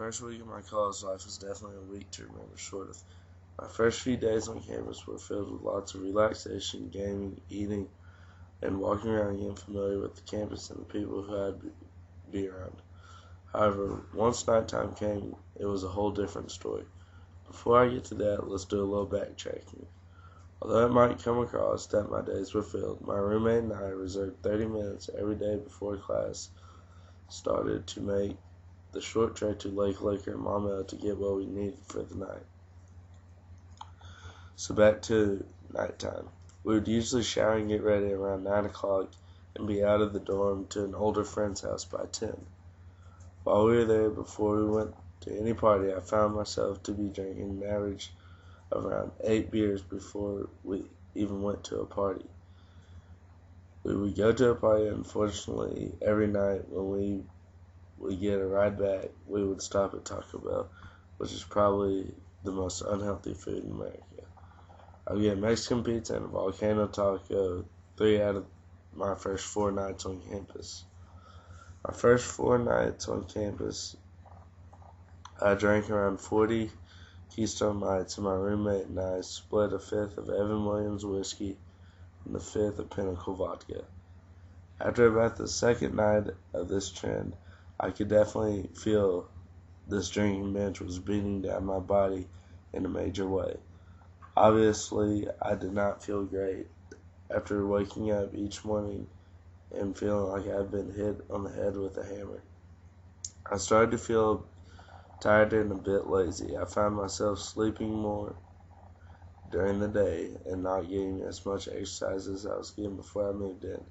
first week of my college life was definitely a week to remember short of. My first few days on campus were filled with lots of relaxation, gaming, eating, and walking around getting familiar with the campus and the people who I'd be around. However, once nighttime came, it was a whole different story. Before I get to that, let's do a little backtracking. Although it might come across that my days were filled, my roommate and I reserved 30 minutes every day before class started to make the short trek to Lake Laker and Maumelle to get what we needed for the night. So back to nighttime. We would usually shower and get ready around 9 o'clock and be out of the dorm to an older friend's house by 10. While we were there, before we went to any party, I found myself to be drinking an average of around 8 beers before we even went to a party. We would go to a party, and unfortunately, every night when we would get a ride back, we would stop at Taco Bell, which is probably the most unhealthy food in America. I would get Mexican pizza and a volcano taco 3 out of my first 4 nights on campus. My first 4 nights on campus, I drank around 40 Keystone Lights, and my roommate and I split a fifth of Evan Williams whiskey and a fifth of Pinnacle vodka. After about the second night of this trend, I could definitely feel this drinking binge was beating down my body in a major way. Obviously, I did not feel great after waking up each morning and feeling like I'd been hit on the head with a hammer. I started to feel tired and a bit lazy. I found myself sleeping more during the day and not getting as much exercise as I was getting before I moved in.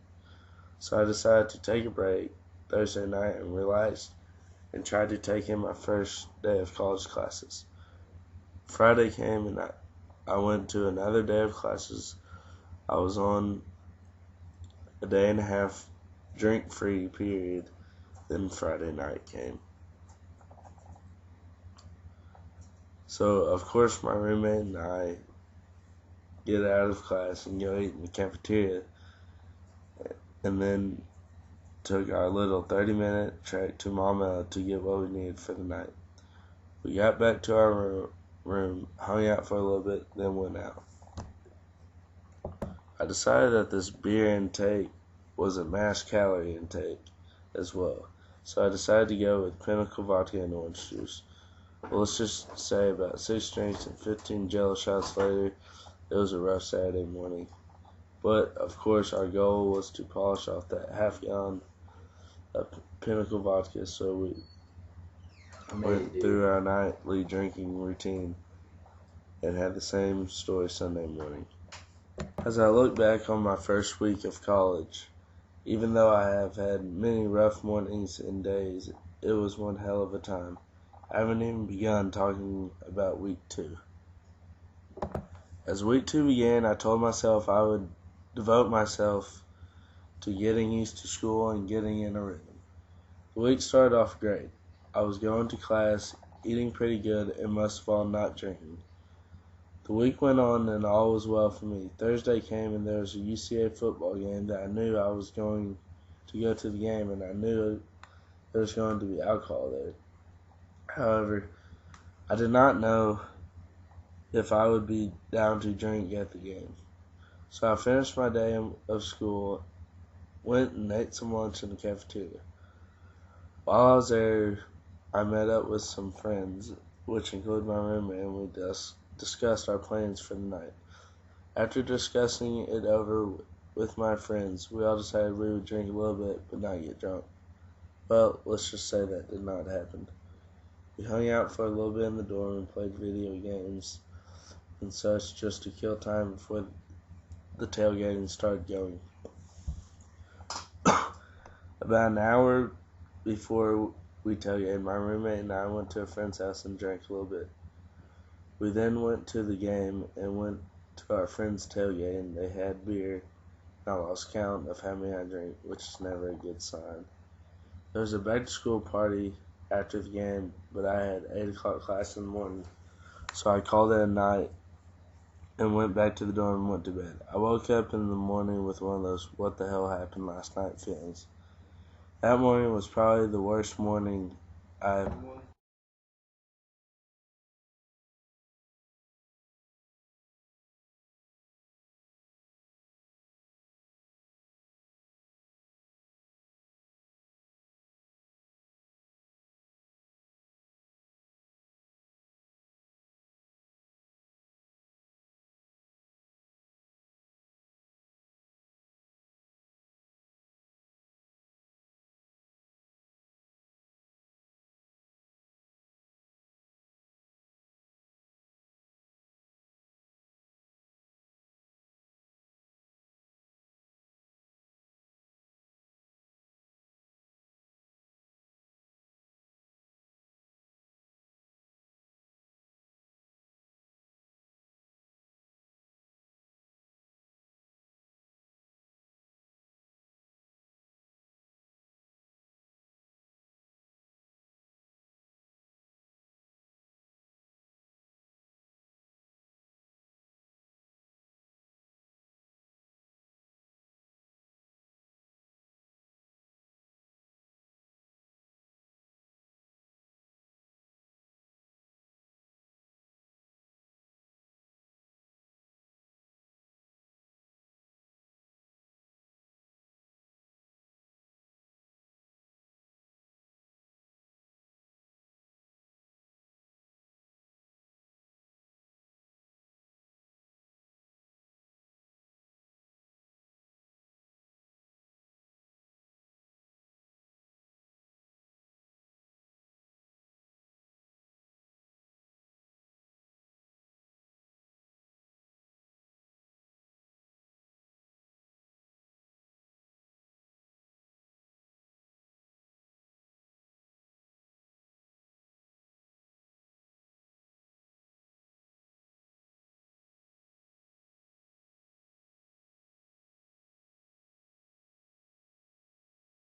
So I decided to take a break Thursday night and relaxed and tried to take in my first day of college classes. Friday came and I went to another day of classes. I was on a day and a half drink-free period. Then Friday night came. So, of course, my roommate and I get out of class and go eat in the cafeteria, and then took our little 30-minute trek to Maumelle to get what we needed for the night. We got back to our room, hung out for a little bit, then went out. I decided that this beer intake was a mass calorie intake as well, so I decided to go with Pinnacle vodka and orange juice. Well, let's just say about 6 drinks and 15 Jello shots later, it was a rough Saturday morning. But, of course, our goal was to polish off that half-gallon of Pinnacle vodka, so we went through our nightly drinking routine and had the same story Sunday morning. As I look back on my first week of college, even though I have had many rough mornings and days, it was one hell of a time. I haven't even begun talking about week 2. As week 2 began, I told myself I would devote myself to getting used to school and getting in a rhythm. The week started off great. I was going to class, eating pretty good, and most of all not drinking. The week went on and all was well for me. Thursday came and there was a UCA football game that I knew I was going to go to the game, and I knew there was going to be alcohol there. However, I did not know if I would be down to drink at the game. So I finished my day of school, went and ate some lunch in the cafeteria. While I was there, I met up with some friends, which include my roommate, and we discussed our plans for the night. After discussing it over with my friends, we all decided we would drink a little bit but not get drunk. Well, let's just say that did not happen. We hung out for a little bit in the dorm and played video games and such just to kill time before the tailgating started going. About an hour before we tailgated, my roommate and I went to a friend's house and drank a little bit. We then went to the game and went to our friend's tailgate, and they had beer, and I lost count of how many I drank, which is never a good sign. There was a back-to-school party after the game, but I had 8 o'clock class in the morning, so I called it a night and went back to the dorm and went to bed. I woke up in the morning with one of those what the hell happened last night feelings. That morning was probably the worst morning I've